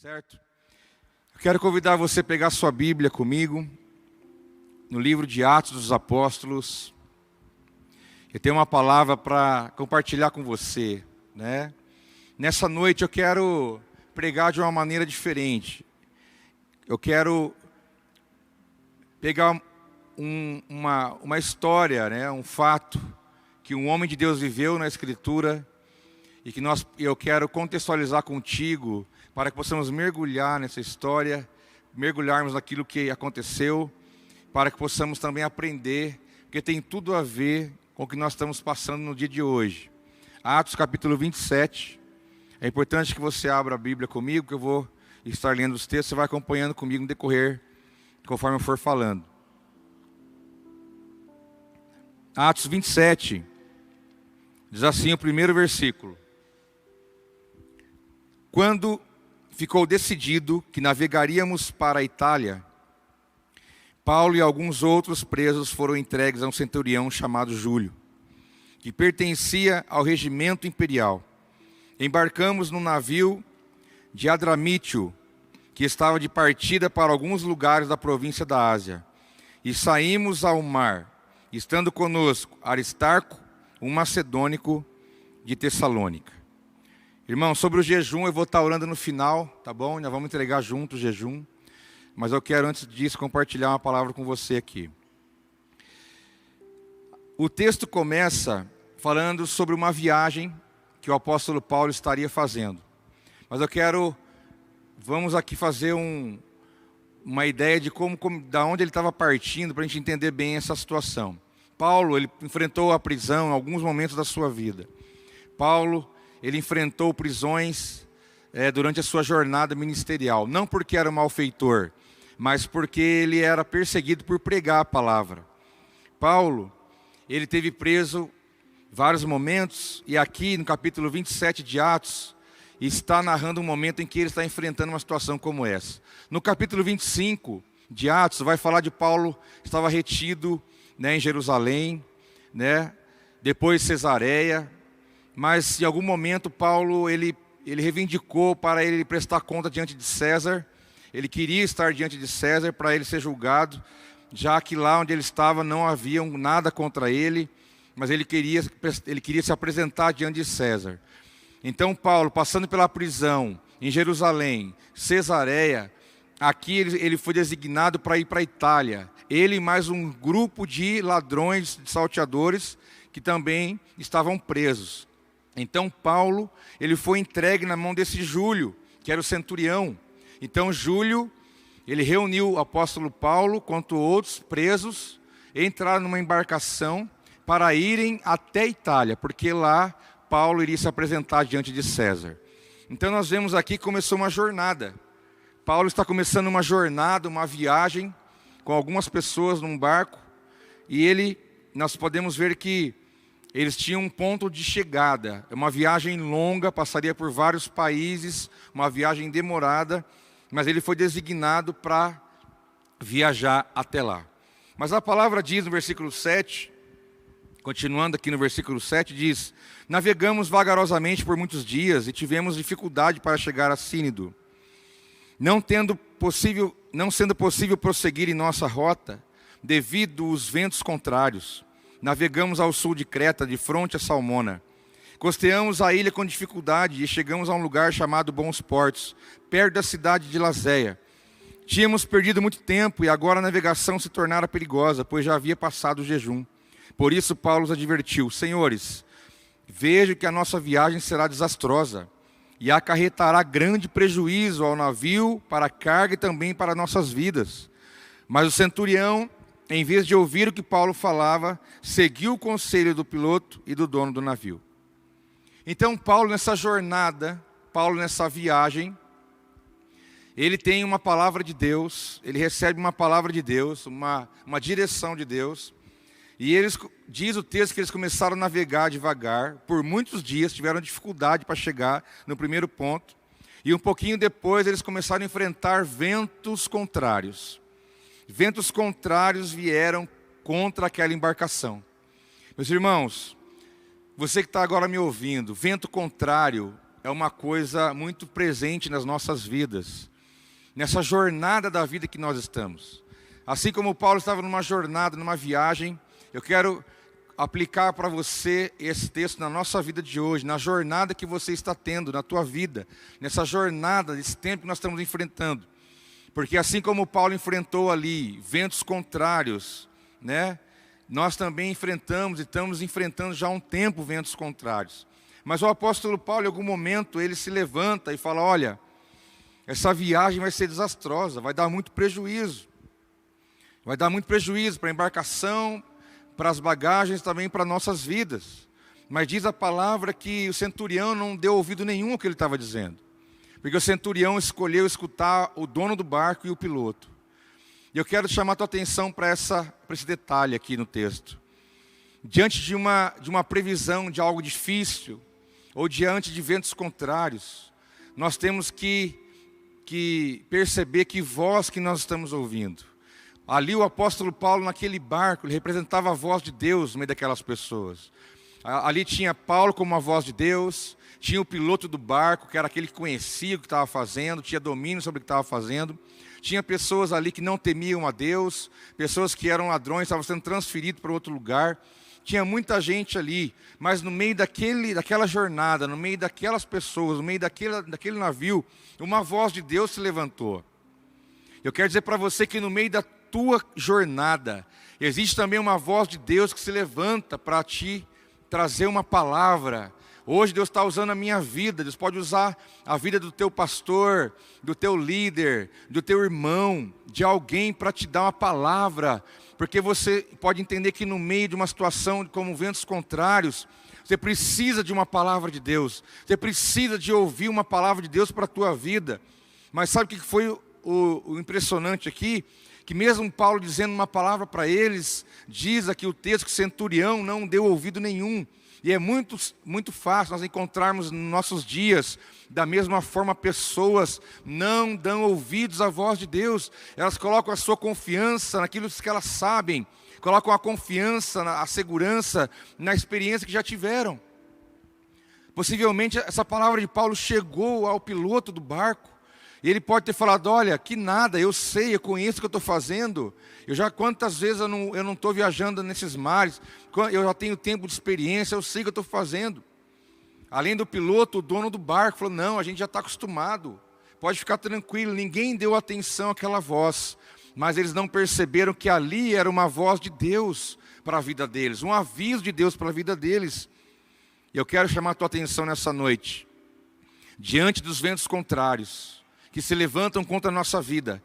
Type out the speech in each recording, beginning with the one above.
Certo? Eu quero convidar você a pegar sua Bíblia comigo, no livro de Atos dos Apóstolos. Eu tenho uma palavra para compartilhar com você, né? Nessa noite eu quero pregar de uma maneira diferente. Eu quero pegar uma história, né? Um fato que um homem de Deus viveu na Escritura e que eu quero contextualizar contigo para que possamos mergulhar nessa história, mergulharmos naquilo que aconteceu, para que possamos também aprender, porque tem tudo a ver com o que nós estamos passando no dia de hoje. Atos capítulo 27, é importante que você abra a Bíblia comigo, que eu vou estar lendo os textos, você vai acompanhando comigo no decorrer, conforme eu for falando. Atos 27, diz assim o primeiro versículo. Quando ficou decidido que navegaríamos para a Itália, Paulo e alguns outros presos foram entregues a um centurião chamado Júlio, que pertencia ao regimento imperial. Embarcamos num navio de Adramítio, que estava de partida para alguns lugares da província da Ásia, e saímos ao mar, estando conosco Aristarco, um macedônico de Tessalônica. Irmão, sobre o jejum eu vou estar orando no final, tá bom? Nós vamos entregar junto o jejum. Mas eu quero antes disso compartilhar uma palavra com você aqui. O texto começa falando sobre uma viagem que o apóstolo Paulo estaria fazendo. Mas vamos aqui fazer uma ideia de da onde ele estava partindo para a gente entender bem essa situação. Paulo, ele enfrentou a prisão em alguns momentos da sua vida. Paulo, ele enfrentou prisões durante a sua jornada ministerial. Não porque era um malfeitor, mas porque ele era perseguido por pregar a palavra. Paulo, ele teve preso vários momentos, e aqui no capítulo 27 de Atos, está narrando um momento em que ele está enfrentando uma situação como essa. No capítulo 25 de Atos, vai falar de Paulo que estava retido, né, em Jerusalém, né, depois Cesareia. Mas em algum momento Paulo ele reivindicou para ele prestar conta diante de César. Ele queria estar diante de César para ele ser julgado, já que lá onde ele estava não havia nada contra ele, mas ele queria se apresentar diante de César. Então Paulo, passando pela prisão em Jerusalém, Cesareia, aqui ele foi designado para ir para a Itália. Ele e mais um grupo de ladrões, de salteadores, que também estavam presos. Então Paulo, ele foi entregue na mão desse Júlio, que era o centurião. Então Júlio, ele reuniu o apóstolo Paulo, quanto outros presos, entraram numa embarcação para irem até a Itália, porque lá Paulo iria se apresentar diante de César. Então nós vemos aqui que começou uma jornada. Paulo está começando uma jornada, uma viagem, com algumas pessoas num barco, e nós podemos ver que eles tinham um ponto de chegada. É uma viagem longa, passaria por vários países, uma viagem demorada, mas ele foi designado para viajar até lá. Mas a palavra diz no versículo 7, continuando aqui no versículo 7, diz: navegamos vagarosamente por muitos dias e tivemos dificuldade para chegar a Cínido. Não sendo possível prosseguir em nossa rota, devido aos ventos contrários, navegamos ao sul de Creta, de fronte a Salmona. Costeamos a ilha com dificuldade e chegamos a um lugar chamado Bons Portos, perto da cidade de Lazéia. Tínhamos perdido muito tempo e agora a navegação se tornara perigosa, pois já havia passado o jejum. Por isso Paulo os advertiu: senhores, vejo que a nossa viagem será desastrosa e acarretará grande prejuízo ao navio, para a carga e também para nossas vidas. Mas o centurião, em vez de ouvir o que Paulo falava, seguiu o conselho do piloto e do dono do navio. Então Paulo nessa jornada, Paulo nessa viagem, ele tem uma palavra de Deus, ele recebe uma palavra de Deus, uma direção de Deus. E diz o texto que eles começaram a navegar devagar, por muitos dias, tiveram dificuldade para chegar no primeiro ponto. E um pouquinho depois eles começaram a enfrentar ventos contrários. Ventos contrários vieram contra aquela embarcação. Meus irmãos, você que está agora me ouvindo, vento contrário é uma coisa muito presente nas nossas vidas, nessa jornada da vida que nós estamos. Assim como Paulo estava numa jornada, numa viagem, eu quero aplicar para você esse texto na nossa vida de hoje, na jornada que você está tendo, na tua vida, nessa jornada, nesse tempo que nós estamos enfrentando. Porque assim como Paulo enfrentou ali ventos contrários, né? Nós também enfrentamos e estamos enfrentando já há um tempo ventos contrários. Mas o apóstolo Paulo, em algum momento, ele se levanta e fala: olha, essa viagem vai ser desastrosa, vai dar muito prejuízo. Vai dar muito prejuízo para a embarcação, para as bagagens, também para nossas vidas. Mas diz a palavra que o centurião não deu ouvido nenhum ao que ele estava dizendo. Porque o centurião escolheu escutar o dono do barco e o piloto. E eu quero chamar a tua atenção para esse detalhe aqui no texto. Diante de uma previsão de algo difícil, ou diante de ventos contrários, nós temos que perceber que voz que nós estamos ouvindo. Ali o apóstolo Paulo, naquele barco, ele representava a voz de Deus no meio daquelas pessoas. Ali tinha Paulo como a voz de Deus, tinha o piloto do barco, que era aquele que conhecia o que estava fazendo, tinha domínio sobre o que estava fazendo. Tinha pessoas ali que não temiam a Deus, pessoas que eram ladrões, estavam sendo transferidos para outro lugar. Tinha muita gente ali, mas no meio daquela jornada, no meio daquelas pessoas, no meio daquele navio, uma voz de Deus se levantou. Eu quero dizer para você que no meio da tua jornada, existe também uma voz de Deus que se levanta para te trazer uma palavra. Hoje Deus está usando a minha vida, Deus pode usar a vida do teu pastor, do teu líder, do teu irmão, de alguém para te dar uma palavra, porque você pode entender que no meio de uma situação como ventos contrários, você precisa de uma palavra de Deus, você precisa de ouvir uma palavra de Deus para a tua vida. Mas sabe o que foi o impressionante aqui? Que mesmo Paulo dizendo uma palavra para eles, diz aqui o texto que o centurião não deu ouvido nenhum. E é muito, muito fácil nós encontrarmos nos nossos dias, da mesma forma, pessoas não dão ouvidos à voz de Deus. Elas colocam a sua confiança naquilo que elas sabem, colocam a confiança, a segurança na experiência que já tiveram. Possivelmente essa palavra de Paulo chegou ao piloto do barco, e ele pode ter falado: olha, que nada, eu sei, eu conheço o que eu estou fazendo. Quantas vezes eu não estou viajando nesses mares, eu já tenho tempo de experiência, eu sei o que eu estou fazendo. Além do piloto, o dono do barco falou: não, a gente já está acostumado, pode ficar tranquilo. Ninguém deu atenção àquela voz, mas eles não perceberam que ali era uma voz de Deus para a vida deles, um aviso de Deus para a vida deles. E eu quero chamar a tua atenção nessa noite, diante dos ventos contrários que se levantam contra a nossa vida,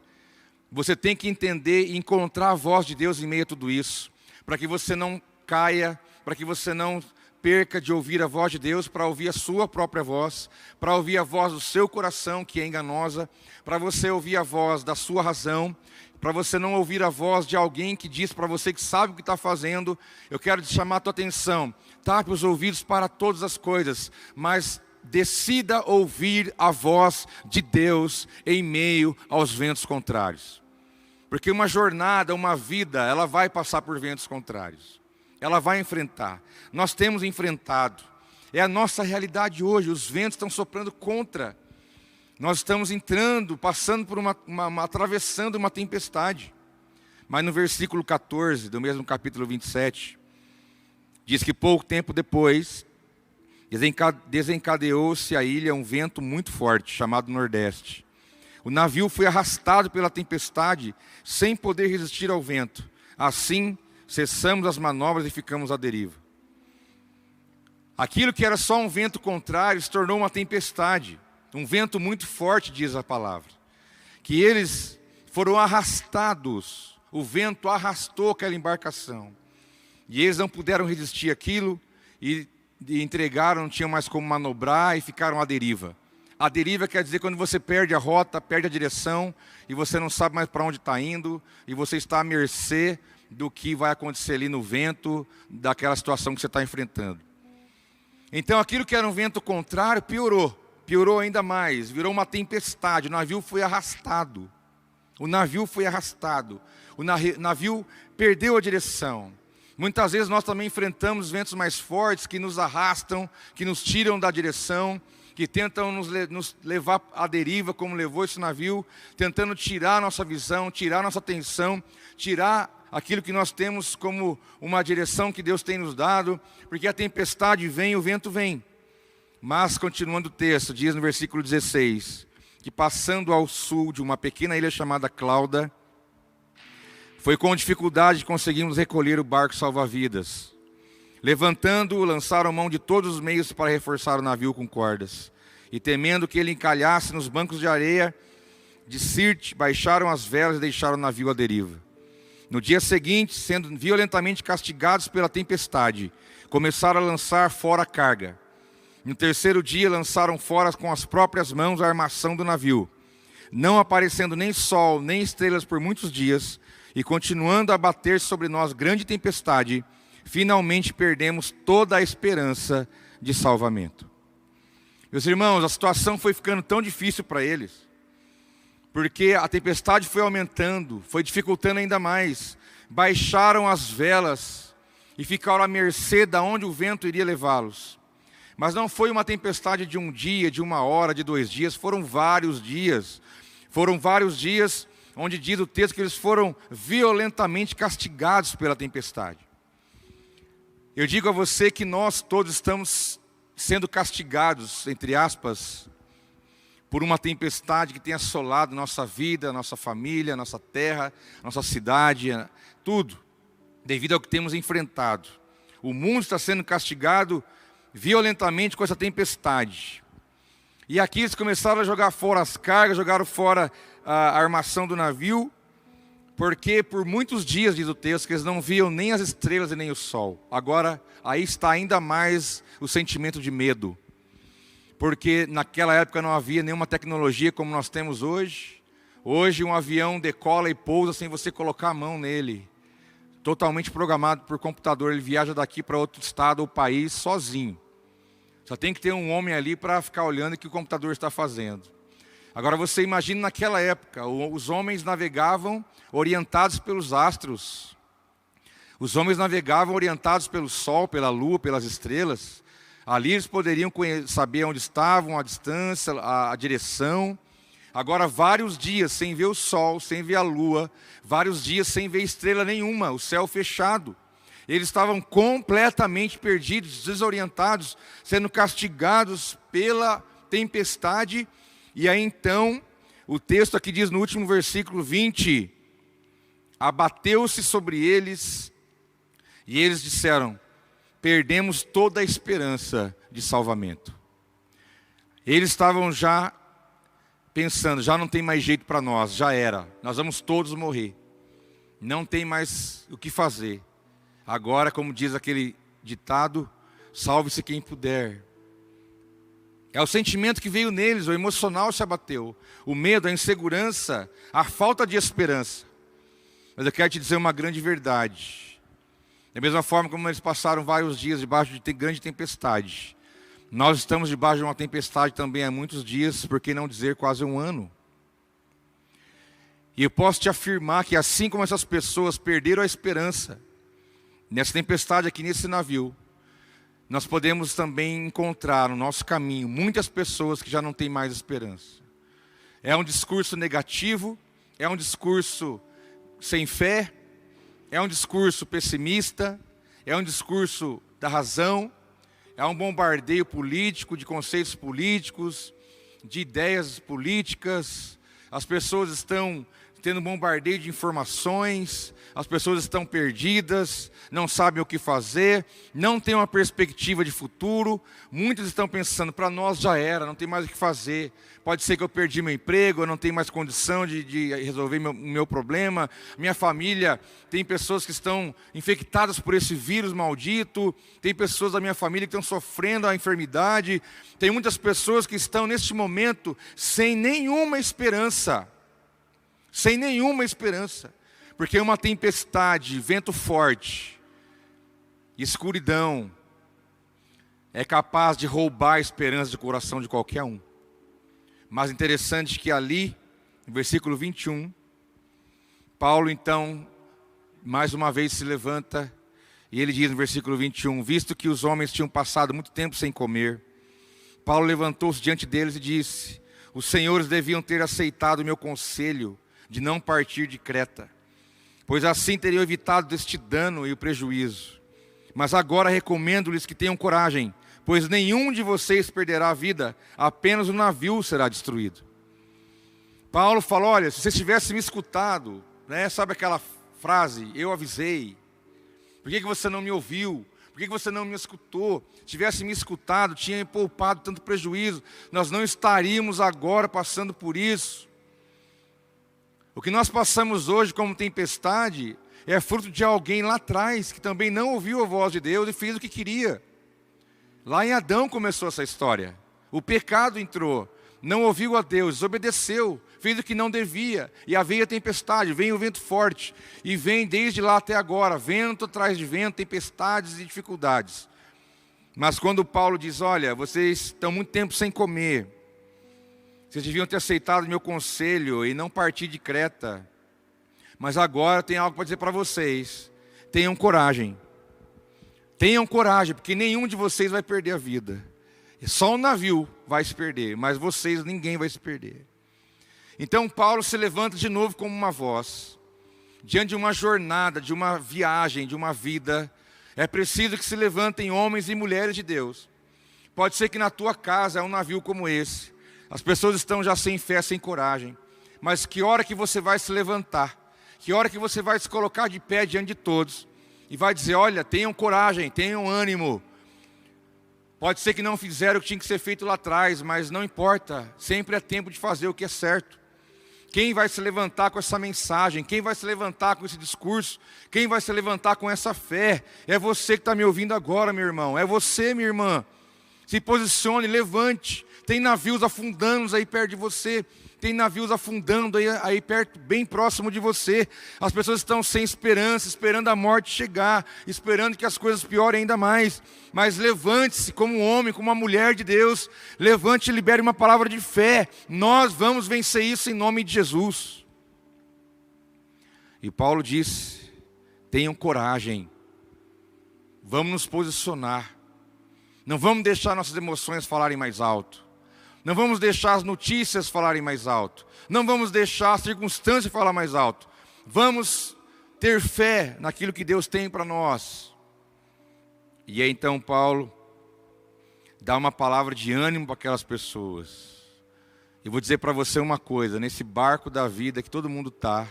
você tem que entender e encontrar a voz de Deus em meio a tudo isso, para que você não caia, para que você não perca de ouvir a voz de Deus, para ouvir a sua própria voz, para ouvir a voz do seu coração, que é enganosa, para você ouvir a voz da sua razão, para você não ouvir a voz de alguém que diz para você que sabe o que está fazendo. Eu quero te chamar a tua atenção: tape os ouvidos para todas as coisas, mas decida ouvir a voz de Deus em meio aos ventos contrários. Porque uma jornada, uma vida, ela vai passar por ventos contrários. Ela vai enfrentar. Nós temos enfrentado. É a nossa realidade hoje. Os ventos estão soprando contra. Nós estamos entrando, passando por atravessando uma tempestade. Mas no versículo 14 do mesmo capítulo 27, diz que pouco tempo depois desencadeou-se à ilha um vento muito forte, chamado Nordeste. O navio foi arrastado pela tempestade, sem poder resistir ao vento. Assim, cessamos as manobras e ficamos à deriva. Aquilo que era só um vento contrário se tornou uma tempestade. Um vento muito forte, diz a palavra. Que eles foram arrastados. O vento arrastou aquela embarcação. E eles não puderam resistir àquilo e entregaram, não tinham mais como manobrar e ficaram à deriva. A deriva quer dizer quando você perde a rota, perde a direção e você não sabe mais para onde está indo e você está à mercê do que vai acontecer ali no vento, daquela situação que você está enfrentando. Então aquilo que era um vento contrário piorou ainda mais, virou uma tempestade. O navio foi arrastado. O navio perdeu a direção. Muitas vezes nós também enfrentamos ventos mais fortes que nos arrastam, que nos tiram da direção, que tentam nos levar à deriva, como levou esse navio, tentando tirar a nossa visão, tirar a nossa atenção, tirar aquilo que nós temos como uma direção que Deus tem nos dado, porque a tempestade vem, o vento vem. Mas, continuando o texto, diz no versículo 16, que passando ao sul de uma pequena ilha chamada Clauda, foi com dificuldade que conseguimos recolher o barco salva-vidas. Levantando-o, lançaram mão de todos os meios para reforçar o navio com cordas. E temendo que ele encalhasse nos bancos de areia de Sirte, baixaram as velas e deixaram o navio à deriva. No dia seguinte, sendo violentamente castigados pela tempestade, começaram a lançar fora a carga. No terceiro dia, lançaram fora com as próprias mãos a armação do navio. Não aparecendo nem sol, nem estrelas por muitos dias, e continuando a bater sobre nós grande tempestade, finalmente perdemos toda a esperança de salvamento. Meus irmãos, a situação foi ficando tão difícil para eles, porque a tempestade foi aumentando, foi dificultando ainda mais. Baixaram as velas e ficaram à mercê de onde o vento iria levá-los. Mas não foi uma tempestade de um dia, de uma hora, de 2 dias, foram vários dias. Foram vários dias onde diz o texto que eles foram violentamente castigados pela tempestade. Eu digo a você que nós todos estamos sendo castigados, entre aspas, por uma tempestade que tem assolado nossa vida, nossa família, nossa terra, nossa cidade, tudo, devido ao que temos enfrentado. O mundo está sendo castigado violentamente com essa tempestade. E aqui eles começaram a jogar fora as cargas, jogaram fora a armação do navio, porque por muitos dias, diz o texto, que eles não viam nem as estrelas e nem o sol. Agora, aí está ainda mais o sentimento de medo, porque naquela época não havia nenhuma tecnologia como nós temos hoje. Hoje um avião decola e pousa sem você colocar a mão nele, totalmente programado por computador. Ele viaja daqui para outro estado ou país sozinho. Só tem que ter um homem ali para ficar olhando o que o computador está fazendo. Agora você imagina naquela época, os homens navegavam orientados pelos astros. Os homens navegavam orientados pelo sol, pela lua, pelas estrelas. Ali eles poderiam saber onde estavam, a distância, a direção. Agora vários dias sem ver o sol, sem ver a lua, vários dias sem ver estrela nenhuma, o céu fechado. Eles estavam completamente perdidos, desorientados, sendo castigados pela tempestade. E aí então, o texto aqui diz no último versículo 20, abateu-se sobre eles, e eles disseram, perdemos toda a esperança de salvamento. Eles estavam já pensando, já não tem mais jeito para nós, já era, nós vamos todos morrer. Não tem mais o que fazer. Agora, como diz aquele ditado, salve-se quem puder. É o sentimento que veio neles, o emocional se abateu. O medo, a insegurança, a falta de esperança. Mas eu quero te dizer uma grande verdade. Da mesma forma como eles passaram vários dias debaixo de grande tempestade, nós estamos debaixo de uma tempestade também há muitos dias, por que não dizer quase um ano. E eu posso te afirmar que assim como essas pessoas perderam a esperança, nessa tempestade aqui nesse navio, nós podemos também encontrar no nosso caminho muitas pessoas que já não têm mais esperança. É um discurso negativo, é um discurso sem fé, é um discurso pessimista, é um discurso da razão, é um bombardeio político, de conceitos políticos, de ideias políticas. As pessoas estão tendo bombardeio de informações, as pessoas estão perdidas, não sabem o que fazer, não têm uma perspectiva de futuro. Muitos estão pensando, para nós já era, não tem mais o que fazer. Pode ser que eu perdi meu emprego, eu não tenho mais condição de resolver meu problema. Minha família, tem pessoas que estão infectadas por esse vírus maldito. Tem pessoas da minha família que estão sofrendo a enfermidade. Tem muitas pessoas que estão neste momento sem nenhuma esperança. Sem nenhuma esperança. Porque uma tempestade, vento forte, escuridão, é capaz de roubar a esperança do coração de qualquer um. Mas interessante que ali, no versículo 21, Paulo então, mais uma vez se levanta E ele diz no versículo 21, visto que os homens tinham passado muito tempo sem comer, Paulo levantou-se diante deles e disse, os senhores deviam ter aceitado o meu conselho de não partir de Creta, pois assim teriam evitado deste dano e o prejuízo. Mas agora recomendo-lhes que tenham coragem, pois nenhum de vocês perderá a vida, apenas o navio será destruído. Paulo falou, olha, se vocês tivessem me escutado, né, sabe aquela frase, eu avisei, por que você não me ouviu? Por que você não me escutou? Se tivesse me escutado, tinha me poupado tanto prejuízo, nós não estaríamos agora passando por isso. O que nós passamos hoje como tempestade é fruto de alguém lá atrás que também não ouviu a voz de Deus e fez o que queria. Lá em Adão começou essa história. O pecado entrou, não ouviu a Deus, desobedeceu, fez o que não devia. E veio a tempestade, vem o vento forte. E vem desde lá até agora, vento atrás de vento, tempestades e dificuldades. Mas quando Paulo diz, olha, vocês estão muito tempo sem comer. Vocês deviam ter aceitado meu conselho e não partir de Creta. Mas agora tem algo para dizer para vocês. Tenham coragem. Tenham coragem, porque nenhum de vocês vai perder a vida. Só o navio vai se perder, mas vocês, ninguém vai se perder. Então Paulo se levanta de novo como uma voz. Diante de uma jornada, de uma viagem, de uma vida, é preciso que se levantem homens e mulheres de Deus. Pode ser que na tua casa é um navio como esse. As pessoas estão já sem fé, sem coragem. Mas que hora que você vai se levantar? Que hora que você vai se colocar de pé diante de todos? E vai dizer, olha, tenham coragem, tenham ânimo. Pode ser que não fizeram o que tinha que ser feito lá atrás, mas não importa. Sempre é tempo de fazer o que é certo. Quem vai se levantar com essa mensagem? Quem vai se levantar com esse discurso? Quem vai se levantar com essa fé? É você que está me ouvindo agora, meu irmão. É você, minha irmã. Se posicione, levante. Tem navios afundando aí perto de você. Tem navios afundando aí perto, bem próximo de você. As pessoas estão sem esperança, esperando a morte chegar, esperando que as coisas piorem ainda mais. Mas levante-se como um homem, como uma mulher de Deus. Levante e libere uma palavra de fé. Nós vamos vencer isso em nome de Jesus. E Paulo disse, tenham coragem. Vamos nos posicionar. Não vamos deixar nossas emoções falarem mais alto. Não vamos deixar as notícias falarem mais alto. Não vamos deixar a circunstância falar mais alto. Vamos ter fé naquilo que Deus tem para nós. E aí então Paulo dá uma palavra de ânimo para aquelas pessoas. Eu vou dizer para você uma coisa, nesse barco da vida que todo mundo está,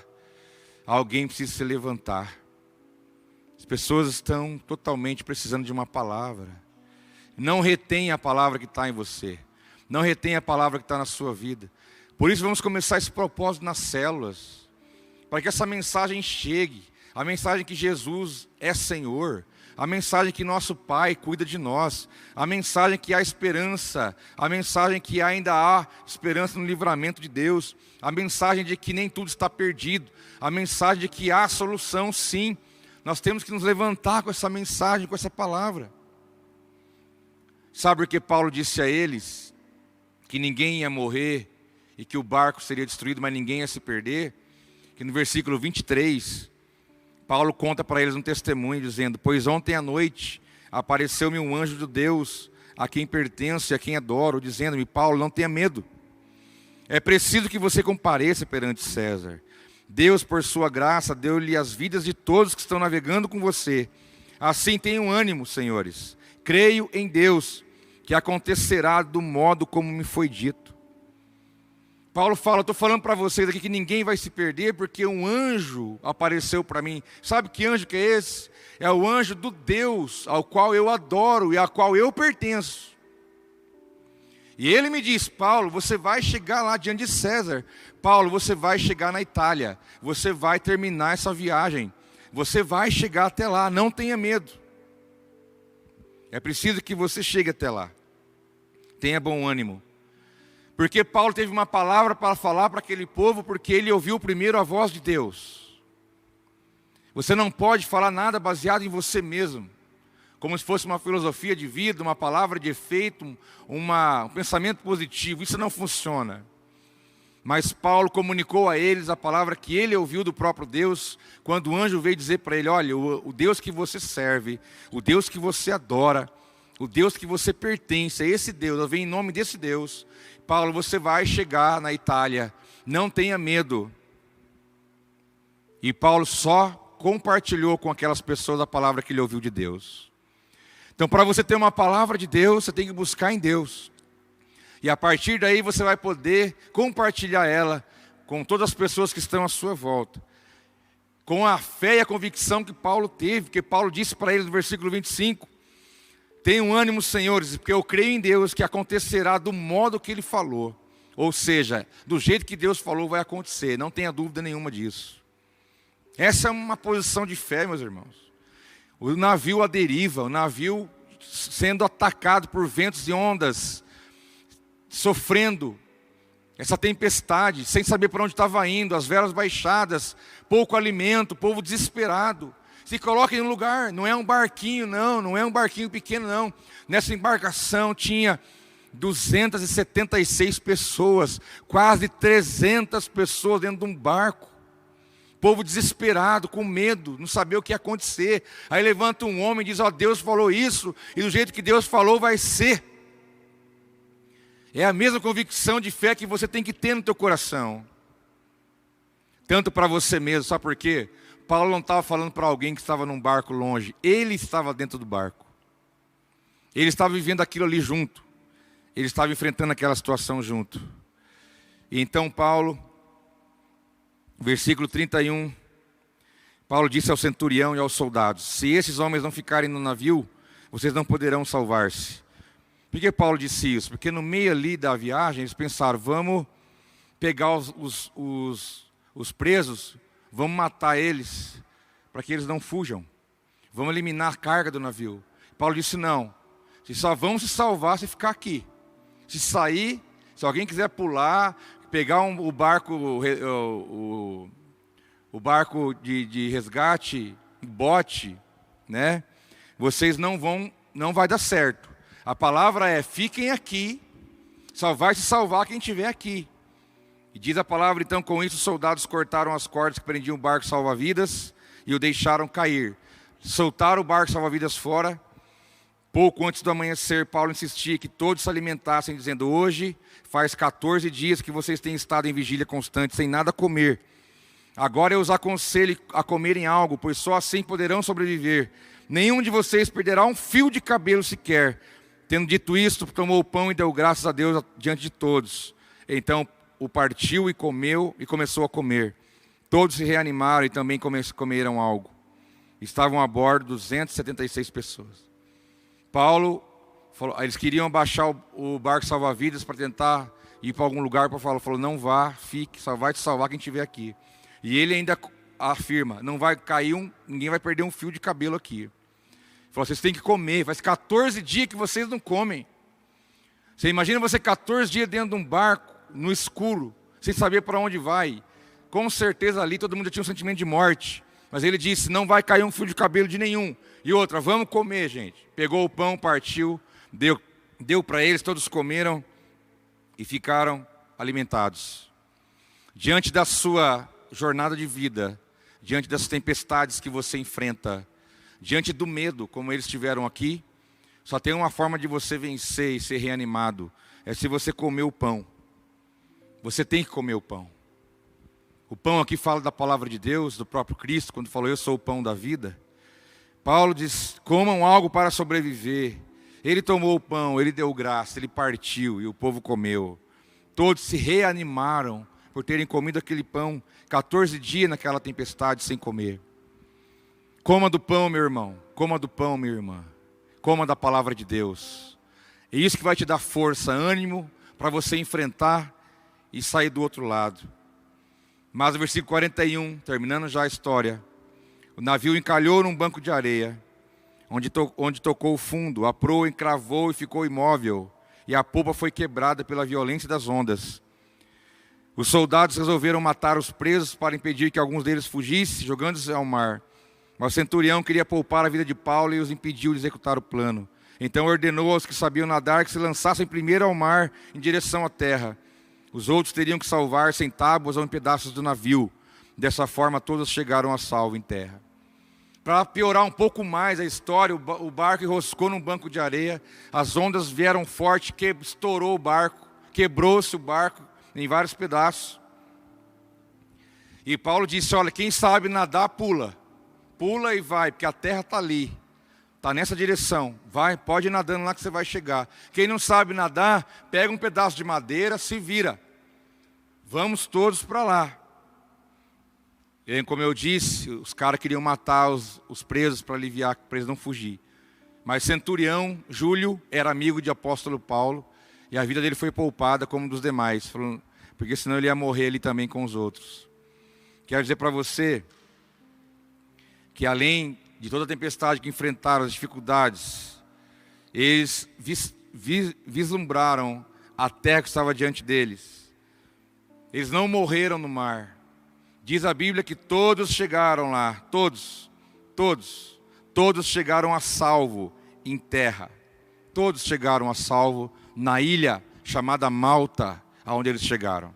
alguém precisa se levantar. As pessoas estão totalmente precisando de uma palavra. Não retém a palavra que está em você. Não retém a palavra que está na sua vida. Por isso vamos começar esse propósito nas células. Para que essa mensagem chegue. A mensagem que Jesus é Senhor. A mensagem que nosso Pai cuida de nós. A mensagem que há esperança. A mensagem que ainda há esperança no livramento de Deus. A mensagem de que nem tudo está perdido. A mensagem de que há solução, sim. Nós temos que nos levantar com essa mensagem, com essa palavra. Sabe por que Paulo disse a eles que ninguém ia morrer e que o barco seria destruído, mas ninguém ia se perder? Que no versículo 23, Paulo conta para eles um testemunho dizendo, pois ontem à noite apareceu-me um anjo de Deus, a quem pertenço e a quem adoro, dizendo-me, Paulo, não tenha medo. É preciso que você compareça perante César. Deus, por sua graça, deu-lhe as vidas de todos que estão navegando com você. Assim tenham ânimo, senhores. Creio em Deus, que acontecerá do modo como me foi dito. Paulo fala, estou falando para vocês aqui que ninguém vai se perder, porque um anjo apareceu para mim. Sabe que anjo que é esse? É o anjo do Deus, ao qual eu adoro e ao qual eu pertenço. E ele me diz, Paulo, você vai chegar lá diante de César. Paulo, você vai chegar na Itália. Você vai terminar essa viagem. Você vai chegar até lá, não tenha medo. É preciso que você chegue até lá. Tenha bom ânimo. Porque Paulo teve uma palavra para falar para aquele povo, porque ele ouviu primeiro a voz de Deus. Você não pode falar nada baseado em você mesmo. Como se fosse uma filosofia de vida, uma palavra de efeito, um pensamento positivo. Isso não funciona. Mas Paulo comunicou a eles a palavra que ele ouviu do próprio Deus, quando o anjo veio dizer para ele: olha, o Deus que você serve, o Deus que você adora, o Deus que você pertence, é esse Deus, eu venho em nome desse Deus. Paulo, você vai chegar na Itália, não tenha medo. E Paulo só compartilhou com aquelas pessoas a palavra que ele ouviu de Deus. Então, para você ter uma palavra de Deus, você tem que buscar em Deus. E a partir daí você vai poder compartilhar ela com todas as pessoas que estão à sua volta. Com a fé e a convicção que Paulo teve, que Paulo disse para eles no versículo 25: tenham ânimo, senhores, porque eu creio em Deus que acontecerá do modo que Ele falou. Ou seja, do jeito que Deus falou vai acontecer, não tenha dúvida nenhuma disso. Essa é uma posição de fé, meus irmãos. O navio à deriva, o navio sendo atacado por ventos e ondas, sofrendo essa tempestade, sem saber para onde estava indo, as velas baixadas, pouco alimento, o povo desesperado. Se coloca em um lugar, não é um barquinho não, não é um barquinho pequeno não. Nessa embarcação tinha 276 pessoas, quase 300 pessoas dentro de um barco. Povo desesperado, com medo, não sabia o que ia acontecer. Aí levanta um homem e diz: ó, Deus falou isso, e do jeito que Deus falou vai ser. É a mesma convicção de fé que você tem que ter no teu coração. Tanto para você mesmo, sabe por quê? Paulo não estava falando para alguém que estava num barco longe. Ele estava dentro do barco. Ele estava vivendo aquilo ali junto. Ele estava enfrentando aquela situação junto. E então Paulo, versículo 31, Paulo disse ao centurião e aos soldados: se esses homens não ficarem no navio, vocês não poderão salvar-se. Por que Paulo disse isso? Porque no meio ali da viagem eles pensaram: vamos pegar os presos, vamos matar eles, para que eles não fujam. Vamos eliminar a carga do navio. Paulo disse: não, vocês só vão se salvar se ficar aqui. Se sair, se alguém quiser pular, pegar o barco, o barco de resgate, bote, né? Vocês não vai dar certo. A palavra é: fiquem aqui, só vai se salvar quem estiver aqui. E diz a palavra, então, com isso os soldados cortaram as cordas que prendiam o barco salva-vidas e o deixaram cair. Soltaram o barco salva-vidas fora. Pouco antes do amanhecer, Paulo insistia que todos se alimentassem, dizendo: hoje faz 14 dias que vocês têm estado em vigília constante, sem nada comer. Agora eu os aconselho a comerem algo, pois só assim poderão sobreviver. Nenhum de vocês perderá um fio de cabelo sequer. Tendo dito isto, tomou o pão e deu graças a Deus diante de todos. Então o partiu e comeu e começou a comer. Todos se reanimaram e também comeram algo. Estavam a bordo 276 pessoas. Paulo falou, eles queriam baixar o barco salva-vidas para tentar ir para algum lugar. Paulo falou: não vá, fique, só vai te salvar quem estiver aqui. E ele ainda afirma: não vai cair ninguém vai perder um fio de cabelo aqui. Ele falou: vocês têm que comer, faz 14 dias que vocês não comem. Você imagina você 14 dias dentro de um barco, no escuro, sem saber para onde vai. Com certeza ali todo mundo já tinha um sentimento de morte. Mas ele disse: não vai cair um fio de cabelo de nenhum. E outra: vamos comer, gente. Pegou o pão, partiu, deu para eles, todos comeram e ficaram alimentados. Diante da sua jornada de vida, diante das tempestades que você enfrenta, diante do medo, como eles tiveram aqui, só tem uma forma de você vencer e ser reanimado: é se você comer o pão. Você tem que comer o pão. O pão aqui fala da palavra de Deus, do próprio Cristo, quando falou: eu sou o pão da vida. Paulo diz: comam algo para sobreviver. Ele tomou o pão, ele deu graça, ele partiu e o povo comeu. Todos se reanimaram por terem comido aquele pão 14 dias naquela tempestade sem comer. Coma do pão, meu irmão. Coma do pão, minha irmã. Coma da palavra de Deus. É isso que vai te dar força, ânimo para você enfrentar e sair do outro lado. Mas o versículo 41, terminando já a história: o navio encalhou num banco de areia, onde tocou o fundo, a proa encravou e ficou imóvel, e a polpa foi quebrada pela violência das ondas. Os soldados resolveram matar os presos para impedir que alguns deles fugissem, jogando-se ao mar. Mas o centurião queria poupar a vida de Paulo e os impediu de executar o plano. Então ordenou aos que sabiam nadar que se lançassem primeiro ao mar em direção à terra. Os outros teriam que salvar-se em tábuas ou em pedaços do navio. Dessa forma, todos chegaram a salvo em terra. Para piorar um pouco mais a história, o barco enroscou num banco de areia, as ondas vieram forte, estourou o barco, quebrou-se o barco em vários pedaços. E Paulo disse, olha, quem sabe nadar, pula. Pula e vai, porque a terra está ali. Está nessa direção. Vai, pode ir nadando lá que você vai chegar. Quem não sabe nadar, pega um pedaço de madeira, se vira. Vamos todos para lá. E como eu disse, os caras queriam matar os presos para aliviar para eles não fugir. Mas centurião, Júlio, era amigo de apóstolo Paulo. E a vida dele foi poupada como dos demais. Porque senão ele ia morrer ali também com os outros. Quero dizer para você que além de toda a tempestade que enfrentaram, as dificuldades, eles vislumbraram a terra que estava diante deles. Eles não morreram no mar. Diz a Bíblia que todos chegaram lá, todos chegaram a salvo em terra. Todos chegaram a salvo na ilha chamada Malta, aonde eles chegaram.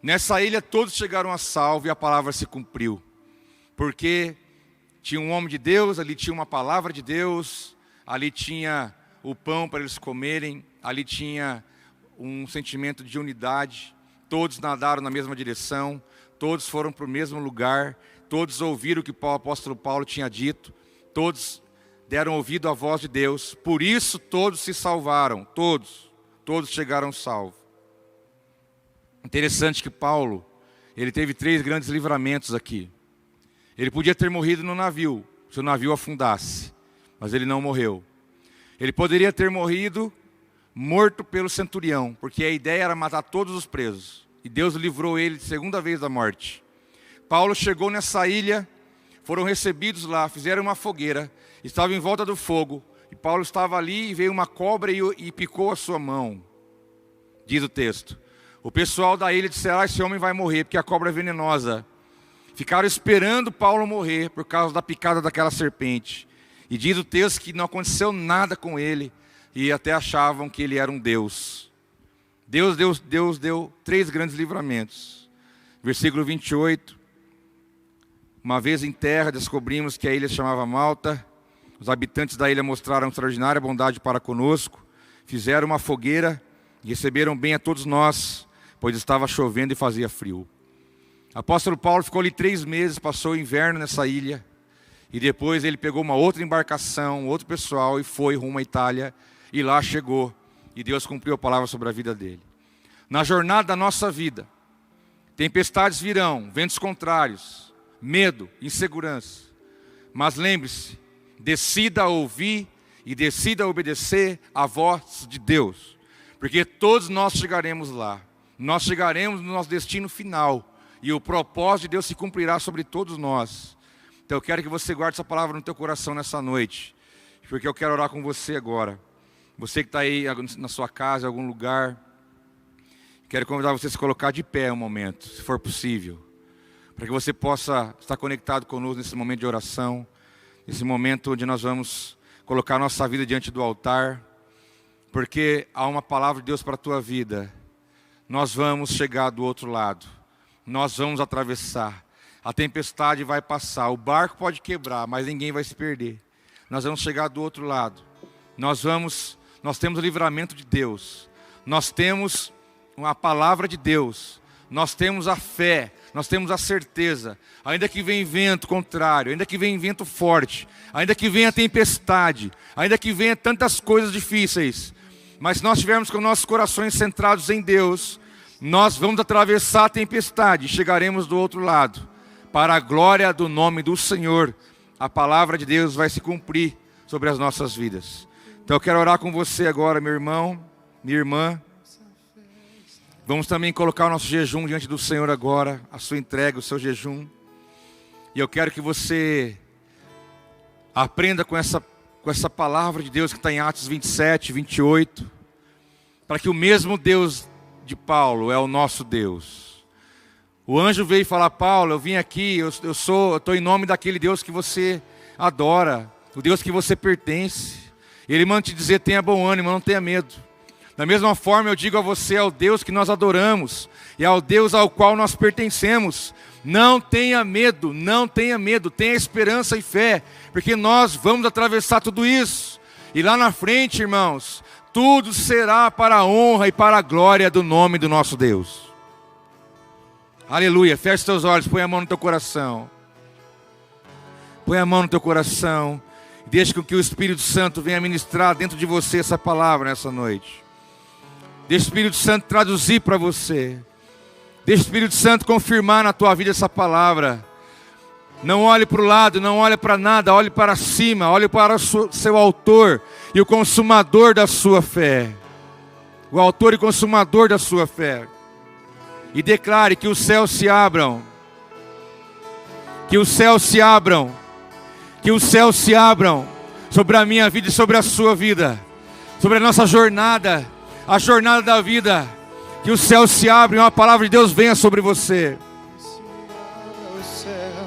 Nessa ilha todos chegaram a salvo e a palavra se cumpriu. Porque tinha um homem de Deus, ali tinha uma palavra de Deus, ali tinha o pão para eles comerem, ali tinha um sentimento de unidade. Todos nadaram na mesma direção, todos foram para o mesmo lugar, todos ouviram o que o apóstolo Paulo tinha dito, todos deram ouvido à voz de Deus, por isso todos se salvaram, todos chegaram salvos. Interessante que Paulo, ele teve 3 grandes livramentos aqui. Ele podia ter morrido no navio, se o navio afundasse, mas ele não morreu. Ele poderia ter morto pelo centurião, porque a ideia era matar todos os presos. E Deus livrou ele de segunda vez da morte. Paulo chegou nessa ilha, foram recebidos lá, fizeram uma fogueira, estavam em volta do fogo. E Paulo estava ali e veio uma cobra e picou a sua mão. Diz o texto. O pessoal da ilha disse, esse homem vai morrer, porque a cobra é venenosa. Ficaram esperando Paulo morrer por causa da picada daquela serpente. E diz o texto que não aconteceu nada com ele. E até achavam que ele era um Deus. Deus deu 3 grandes livramentos. Versículo 28. Uma vez em terra, descobrimos que a ilha se chamava Malta. Os habitantes da ilha mostraram extraordinária bondade para conosco. Fizeram uma fogueira e receberam bem a todos nós, pois estava chovendo e fazia frio. O apóstolo Paulo ficou ali 3 meses, passou o inverno nessa ilha. E depois ele pegou uma outra embarcação, outro pessoal e foi rumo à Itália. E lá chegou. E Deus cumpriu a palavra sobre a vida dele. Na jornada da nossa vida, tempestades virão, ventos contrários, medo, insegurança. Mas lembre-se, decida ouvir e decida obedecer a voz de Deus. Porque todos nós chegaremos lá. Nós chegaremos no nosso destino final. E o propósito de Deus se cumprirá sobre todos nós. Então eu quero que você guarde essa palavra no teu coração nessa noite. Porque eu quero orar com você agora. Você que está aí na sua casa, em algum lugar. Quero convidar você a se colocar de pé um momento, se for possível. Para que você possa estar conectado conosco nesse momento de oração. Nesse momento onde nós vamos colocar a nossa vida diante do altar. Porque há uma palavra de Deus para a tua vida. Nós vamos chegar do outro lado. Nós vamos atravessar. A tempestade vai passar. O barco pode quebrar, mas ninguém vai se perder. Nós vamos chegar do outro lado. Nós temos o livramento de Deus. Nós temos a palavra de Deus. Nós temos a fé. Nós temos a certeza. Ainda que venha vento contrário, ainda que venha vento forte, ainda que venha tempestade, ainda que venha tantas coisas difíceis, mas se nós estivermos com nossos corações centrados em Deus, nós vamos atravessar a tempestade e chegaremos do outro lado. Para a glória do nome do Senhor, a palavra de Deus vai se cumprir sobre as nossas vidas. Então eu quero orar com você agora, meu irmão, minha irmã. Vamos também colocar o nosso jejum diante do Senhor agora, a sua entrega, o seu jejum. E eu quero que você aprenda com essa palavra de Deus que está em Atos 27, 28. Para que o mesmo Deus de Paulo é o nosso Deus. O anjo veio falar, Paulo, eu vim aqui, eu estou em nome daquele Deus que você adora, o Deus que você pertence. Ele manda te dizer, tenha bom ânimo, não tenha medo. Da mesma forma eu digo a você, ao Deus que nós adoramos e ao Deus ao qual nós pertencemos, não tenha medo, tenha esperança e fé, porque nós vamos atravessar tudo isso. E lá na frente, irmãos, tudo será para a honra e para a glória do nome do nosso Deus. Aleluia. Feche seus olhos, põe a mão no teu coração. Põe a mão no teu coração. Deixe que o Espírito Santo venha ministrar dentro de você essa palavra nessa noite. Deixe o Espírito Santo traduzir para você. Deixe o Espírito Santo confirmar na tua vida essa palavra. Não olhe para o lado, não olhe para nada, olhe para cima, olhe para o seu autor e o consumador da sua fé. O autor e consumador da sua fé. E declare que os céus se abram. Que os céus se abram. Que os céus se abram sobre a minha vida e sobre a sua vida. Sobre a nossa jornada. A jornada da vida, que os céus se abrem, uma palavra de Deus venha sobre você. Se abra o céu,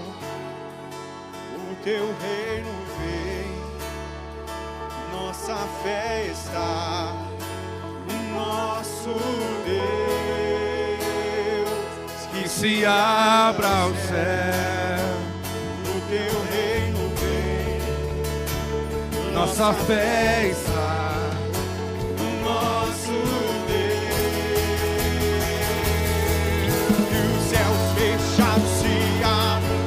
o teu reino vem, nossa fé está no nosso Deus. Que se abra o céu, o teu reino vem, nossa fé está. Nosso Deus, que os céus fechados se abram,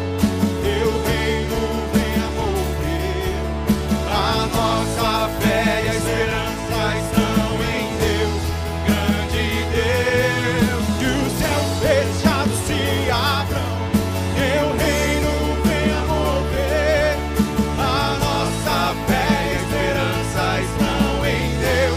teu reino venha mover, a nossa fé e a esperança estão em Deus, grande Deus. Que os céus fechados se abram, teu reino venha mover, a nossa fé e a esperança estão em Deus.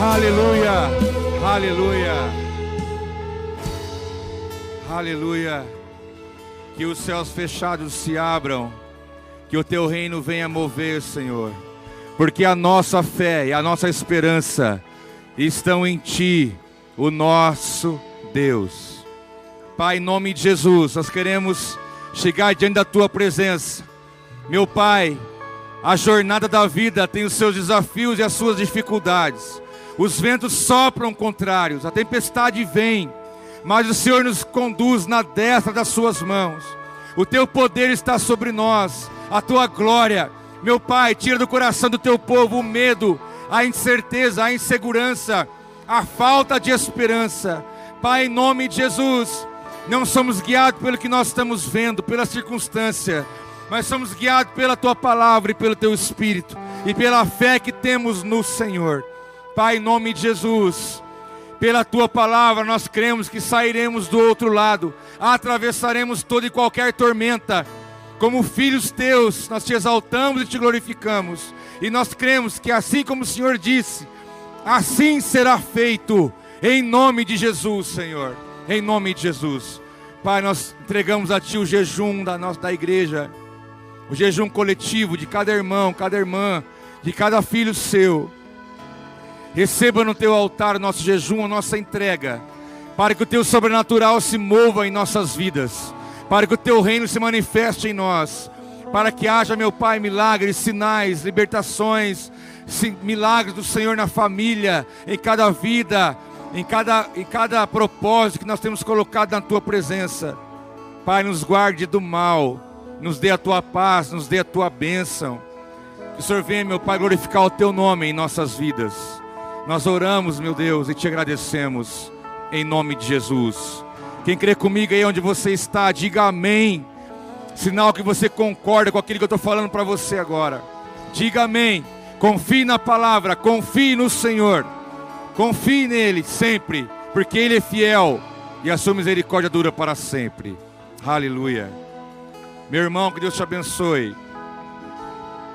Aleluia, aleluia, aleluia. Que os céus fechados se abram, que o teu reino venha mover, Senhor, porque a nossa fé e a nossa esperança estão em Ti, o nosso Deus. Pai, em nome de Jesus, nós queremos chegar diante da Tua presença. Meu Pai, a jornada da vida tem os seus desafios e as suas dificuldades. Os ventos sopram contrários, a tempestade vem, mas o Senhor nos conduz na destra das suas mãos. O teu poder está sobre nós, a tua glória. Meu Pai, tira do coração do teu povo o medo, a incerteza, a insegurança, a falta de esperança. Pai, em nome de Jesus, não somos guiados pelo que nós estamos vendo, pela circunstância, mas somos guiados pela tua palavra e pelo teu Espírito, e pela fé que temos no Senhor. Pai, em nome de Jesus, pela Tua palavra nós cremos que sairemos do outro lado, atravessaremos toda e qualquer tormenta, como filhos Teus, nós Te exaltamos e Te glorificamos, e nós cremos que assim como o Senhor disse, assim será feito, em nome de Jesus, Senhor, em nome de Jesus. Pai, nós entregamos a Ti o jejum da igreja, o jejum coletivo de cada irmão, cada irmã, de cada filho Seu. Receba no Teu altar o nosso jejum, a nossa entrega, para que o Teu sobrenatural se mova em nossas vidas, para que o Teu reino se manifeste em nós, para que haja, meu Pai, milagres, sinais, libertações, milagres do Senhor na família, em cada vida, em cada propósito que nós temos colocado na Tua presença. Pai, nos guarde do mal, nos dê a Tua paz, nos dê a Tua bênção. Que o Senhor venha, meu Pai, glorificar o Teu nome em nossas vidas. Nós oramos, meu Deus, e Te agradecemos, em nome de Jesus. Quem crê comigo aí onde você está, diga amém. Sinal que você concorda com aquilo que eu estou falando para você agora. Diga amém. Confie na palavra, confie no Senhor. Confie nele sempre, porque Ele é fiel e a sua misericórdia dura para sempre. Aleluia. Meu irmão, que Deus te abençoe.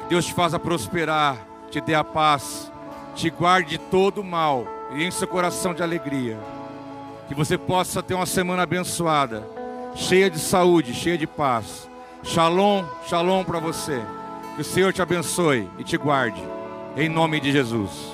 Que Deus te faça prosperar, te dê a paz, te guarde de todo o mal e enche seu coração de alegria. Que você possa ter uma semana abençoada, cheia de saúde, cheia de paz. Shalom, shalom para você. Que o Senhor te abençoe e te guarde. Em nome de Jesus.